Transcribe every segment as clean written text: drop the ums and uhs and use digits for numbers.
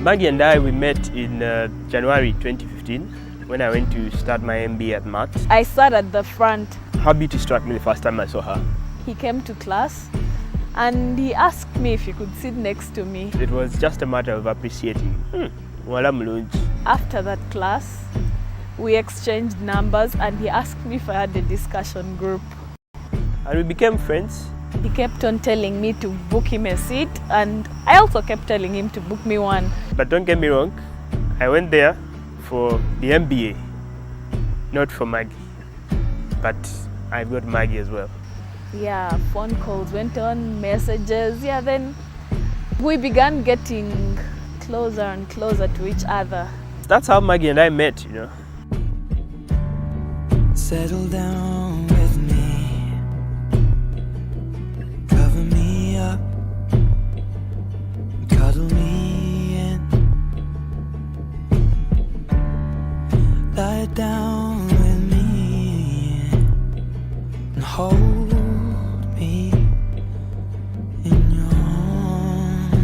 Maggie and I, we met in January 2015 when I went to start my MBA at Maths. I sat at the front. Her beauty struck me the first time I saw her. He came to class and he asked me if he could sit next to me. It was just a matter of appreciating. After that class, we exchanged numbers and he asked me if I had a discussion group. And we became friends. He kept on telling me to book him a seat and I also kept telling him to book me one. But don't get me wrong, I went there for the MBA, not for Maggie. But I got Maggie as well. Yeah, phone calls went on, messages, yeah, then we began getting closer and closer to each other. That's how Maggie and I met, you know. Settle down with me, cover me up, cuddle me in, lie down with me and hold me in your arms.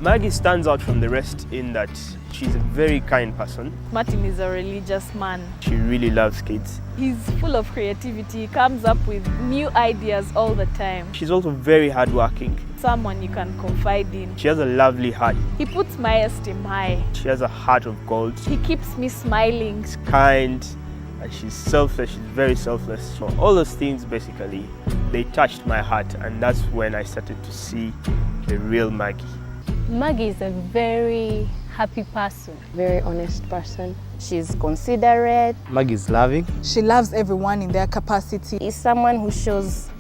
Maggie stands out from the rest in that she's a very kind person. Martin is a religious man. She really loves kids. He's full of creativity. He comes up with new ideas all the time. She's also very hardworking. Someone you can confide in. She has a lovely heart. He puts my esteem high. She has a heart of gold. He keeps me smiling. She's kind, and she's selfless. She's very selfless. So all those things basically, they touched my heart, and that's when I started to see the real Maggie. Maggie is a very happy person. Very honest person. She's considerate. Maggie is loving. She loves everyone in their capacity. Is someone who shows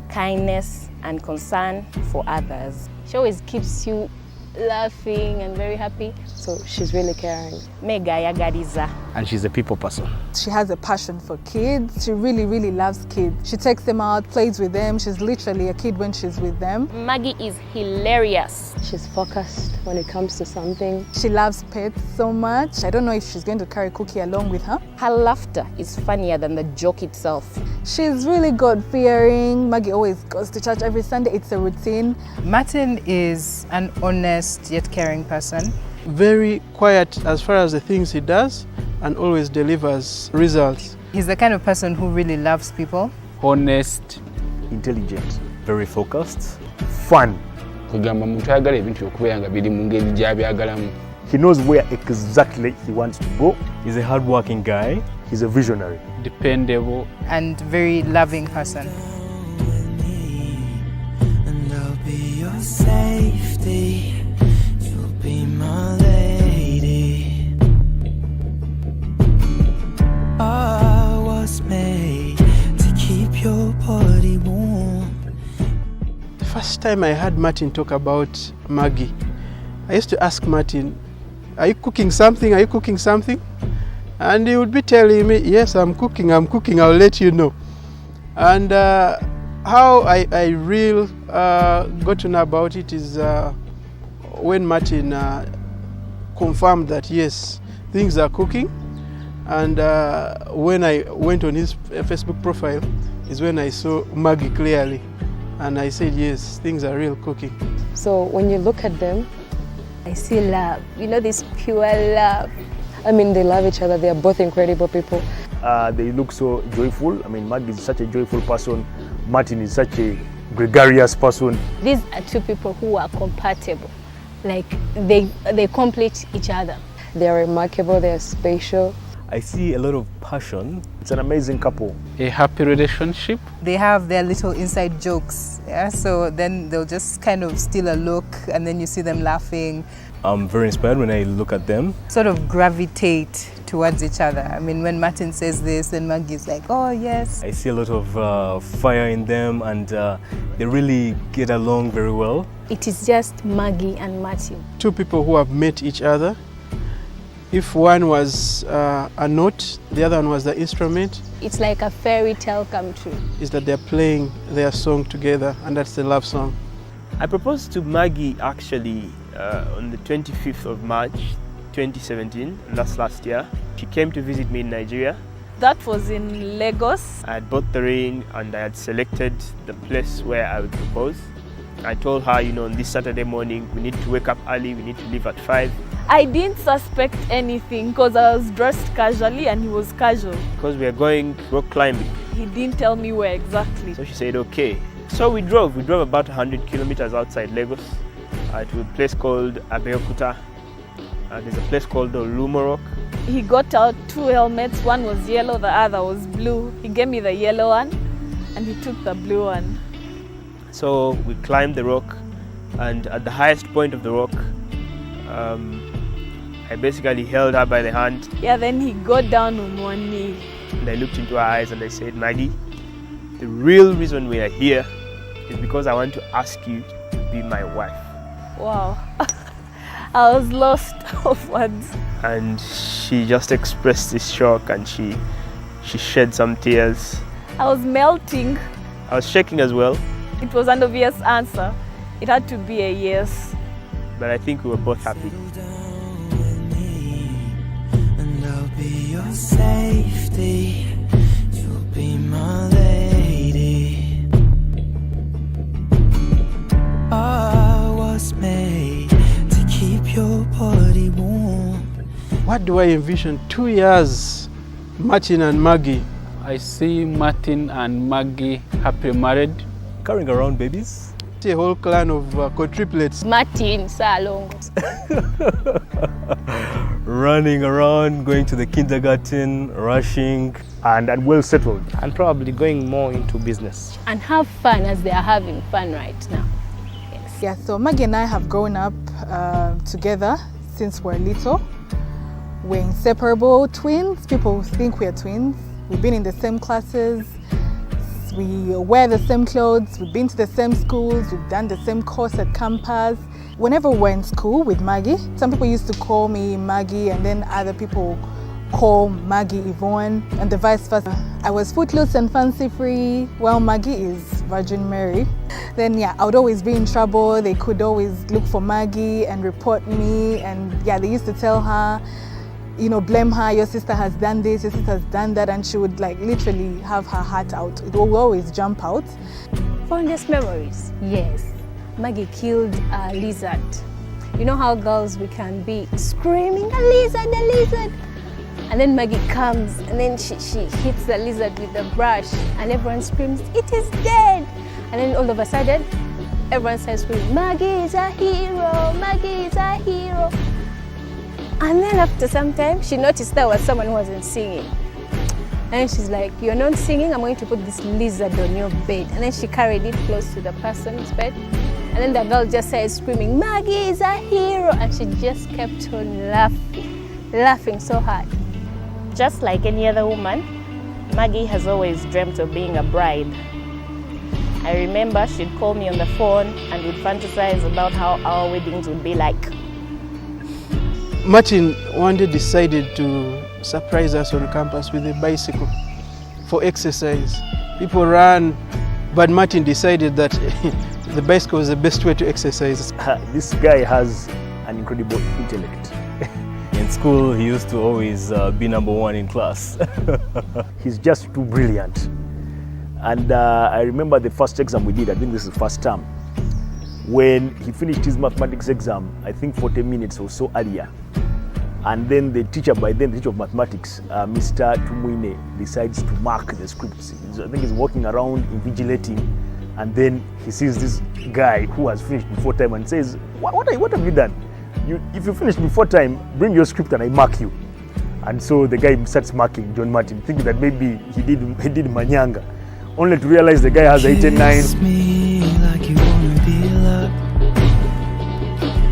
kindness and concern for others. She always keeps you laughing and very happy. So she's really caring. Mega yagariza. And she's a people person. She has a passion for kids. She really, really loves kids. She takes them out, plays with them. She's literally a kid when she's with them. Maggie is hilarious. She's focused when it comes to something. She loves pets so much. I don't know if she's going to carry Cookie along with her. Her laughter is funnier than the joke itself. She's really God-fearing. Maggie always goes to church every Sunday. It's a routine. Martin is an honest yet caring person. Very quiet as far as the things he does and always delivers results. He's the kind of person who really loves people. Honest, intelligent, very focused, fun. He knows where exactly he wants to go. He's a hardworking guy. He's a visionary. dependable, and very loving person. And I'll be your safety. You'll be my lady. I was made to keep your body warm. The first time I heard Martin talk about Maggie, I used to ask Martin, "Are you cooking something? Are you cooking something?" And he would be telling me, "Yes, I'm cooking, I'll let you know." And how I really got to know about it is when Martin confirmed that yes, things are cooking. And when I went on his Facebook profile is when I saw Maggie clearly. And I said, yes, things are real cooking. So when you look at them, I see love, you know, this pure love. I mean, they love each other. They are both incredible people. They look so joyful. I mean, Maggie is such a joyful person. Martin is such a gregarious person. These are two people who are compatible. Like, they complete each other. They are remarkable. They are special. I see a lot of passion. It's an amazing couple. a happy relationship. They have their little inside jokes, yeah? So then they'll just kind of steal a look and then you see them laughing. I'm very inspired when I look at them. Sort of gravitate towards each other. I mean, when Martin says this, then Maggie's like, oh yes. I see a lot of fire in them, and they really get along very well. It is just Maggie and Martin. Two people who have met each other. If one was a note, the other one was the instrument. It's like a fairy tale come true. Is that they're playing their song together, and that's the love song. I proposed to Maggie actually on the 25th of March 2017, and that's last year. She came to visit me in Nigeria. That was in Lagos. I had bought the ring and I had selected the place where I would propose. I told her, you know, on this Saturday morning, we need to wake up early, we need to leave at 5. I didn't suspect anything because I was dressed casually and he was casual. Because we are going rock climbing. He didn't tell me where exactly. So she said, okay. So we drove about 100 kilometers outside Lagos to a place called Abeokuta. There's a place called Olumorok. He got out 2 helmets, one was yellow, the other was blue. He gave me the yellow one and he took the blue one. So we climbed the rock, and at the highest point of the rock, I basically held her by the hand. Yeah, then he got down on one knee. And I looked into her eyes and I said, Maggie, the real reason we are here is because I want to ask you to be my wife. Wow. I was lost of words. And she just expressed this shock and she shed some tears. I was melting. I was shaking as well. It was an obvious answer. It had to be a yes. But I think we were both happy. And I'll be your safety. You'll be my lady. I was made to keep your body warm. What do I envision? 2 years, Martin and Maggie. I see Martin and Maggie happily married. Carrying around babies. A whole clan of quadruplets. Martin, Salongo. Running around, going to the kindergarten, rushing, and well settled. And probably going more into business. And have fun as they are having fun right now. Yes. Yeah, so Maggie and I have grown up together since we're little. We're inseparable twins. People think we're twins. We've been in the same classes. We wear the same clothes. We've been to the same schools. We've done the same course at campus. Whenever we're in school with Maggie, some people used to call me Maggie and then other people call Maggie Yvonne and the vice versa. I was footloose and fancy free, while Maggie is Virgin Mary. Then yeah, I would always be in trouble. They could always look for Maggie and report me, and yeah, they used to tell her, you know, blame her, your sister has done this, your sister has done that, and she would like literally have her heart out. It will always jump out. Fondest memories? Yes. Maggie killed a lizard. You know how girls we can be screaming, a lizard, a lizard. And then Maggie comes and then she hits the lizard with the brush and everyone screams, it is dead. And then all of a sudden, everyone starts screaming, Maggie is a hero, Maggie is a hero. And then after some time, she noticed there was someone who wasn't singing. And she's like, you're not singing, I'm going to put this lizard on your bed. And then she carried it close to the person's bed. And then the girl just started screaming, Maggie is a hero. And she just kept on laughing so hard. Just like any other woman, Maggie has always dreamt of being a bride. I remember she'd call me on the phone and would fantasize about how our weddings would be like. Martin one day decided to surprise us on campus with a bicycle for exercise. People ran, but Martin decided that the bicycle was the best way to exercise. This guy has an incredible intellect. In school, he used to always be #1 in class. He's just too brilliant. And I remember the first exam we did, I think this is the first term. When he finished his mathematics exam, I think 40 minutes or so earlier. And then the teacher, by then the teacher of mathematics, Mr. Tumuine, decides to mark the scripts. I think he's walking around invigilating, and then he sees this guy who has finished before time and says, what have you done? If you finish before time, bring your script and I mark you. And so the guy starts marking John Martin, thinking that maybe he did manyanga, only to realize the guy has 89. Kiss me like you wanna be loved.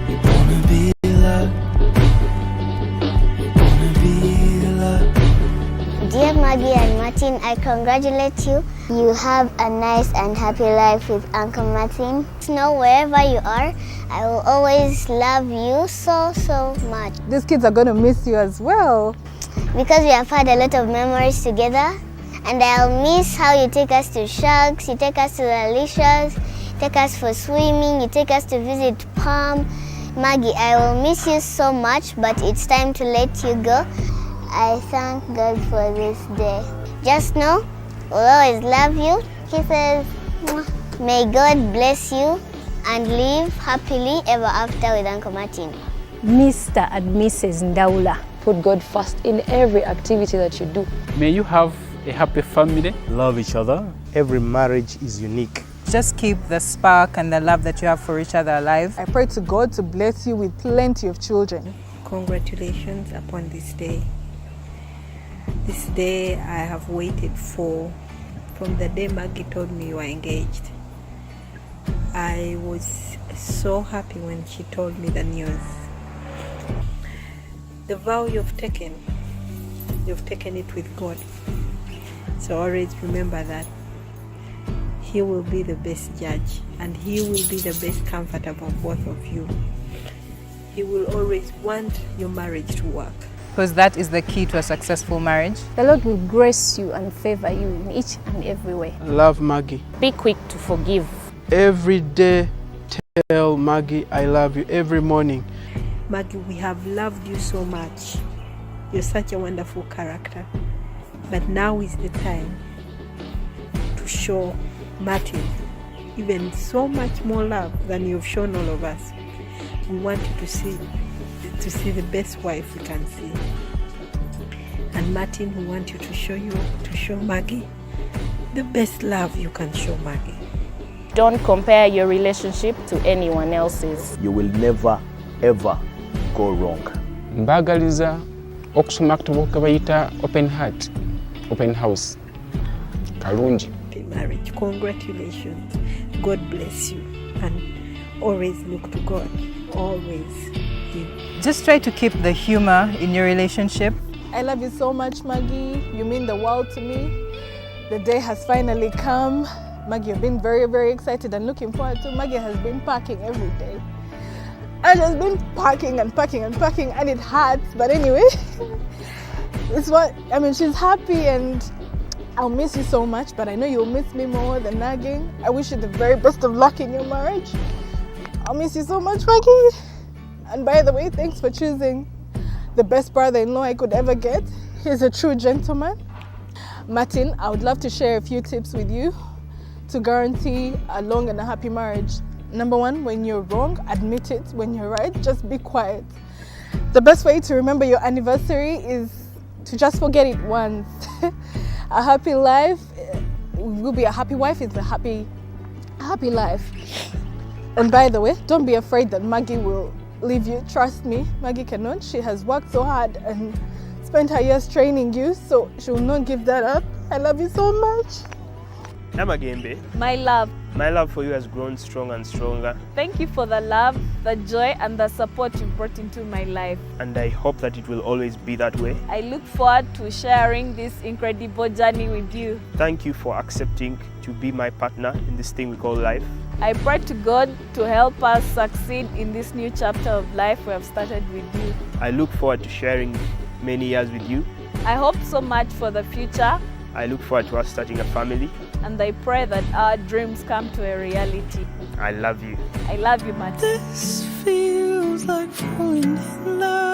You wanna be loved. You wanna be loved. Dear Maggie and Martin, I congratulate you. You have a nice and happy life with Uncle Martin. Know wherever you are, I will always love you so much. These kids are going to miss you as well. Because we have had a lot of memories together. And I'll miss how you take us to sharks, you take us to the leisures, take us for swimming, you take us to visit Palm. Maggie, I will miss you so much, but it's time to let you go. I thank God for this day. Just know, we'll always love you. Kisses. May God bless you and live happily ever after with Uncle Martin. Mr. and Mrs. Ndaula. Put God first in every activity that you do. May you have a happy family. Love each other. Every marriage is unique. Just keep the spark and the love that you have for each other alive. I pray to God to bless you with plenty of children. Congratulations upon this day. This day I have waited for, from the day Maggie told me you were engaged. I was so happy when she told me the news. The vow you've taken it with God. So always remember that He will be the best judge and He will be the best comforter of both of you. He will always want your marriage to work. Because that is the key to a successful marriage. The Lord will grace you and favor you in each and every way. Love Maggie. Be quick to forgive. Every day tell Maggie I love you every morning. Maggie, we have loved you so much. You're such a wonderful character. But now is the time to show Martin even so much more love than you've shown all of us. We want you to see the best wife we can see. And Martin, we want you to show Maggie the best love you can show Maggie. Don't compare your relationship to anyone else's. You will never, ever go wrong. Mbagaliza okusoma kutubu kabayita open heart, open house. Kalungi. Marriage. Congratulations. God bless you. And always look to God. Always. Just try to keep the humor in your relationship. I love you so much, Maggie. You mean the world to me. The day has finally come. Maggie, I've been very, very excited and looking forward to. Maggie has been packing every day. I've just been packing and packing and packing, and it hurts. But anyway, she's happy, and I'll miss you so much, but I know you'll miss me more than nagging. I wish you the very best of luck in your marriage. I'll miss you so much, Maggie. And by the way, thanks for choosing the best brother-in-law I could ever get. He's a true gentleman. Martin, I would love to share a few tips with you to guarantee a long and a happy marriage. Number one, when you're wrong, admit it. When you're right, just be quiet. The best way to remember your anniversary is to just forget it once. A happy life will be a happy wife is a happy life. And by the way, don't be afraid that Maggie will leave you. Trust me, Maggie cannot. She has worked so hard and spent her years training you, so she will not give that up. I love you so much. Namagembe. My love. My love for you has grown stronger and stronger. Thank you for the love, the joy, and the support you brought into my life. And I hope that it will always be that way. I look forward to sharing this incredible journey with you. Thank you for accepting to be my partner in this thing we call life. I pray to God to help us succeed in this new chapter of life we have started with you. I look forward to sharing many years with you. I hope so much for the future. I look forward to us starting a family. And I pray that our dreams come to a reality. I love you. I love you, Martin. This feels like falling in love.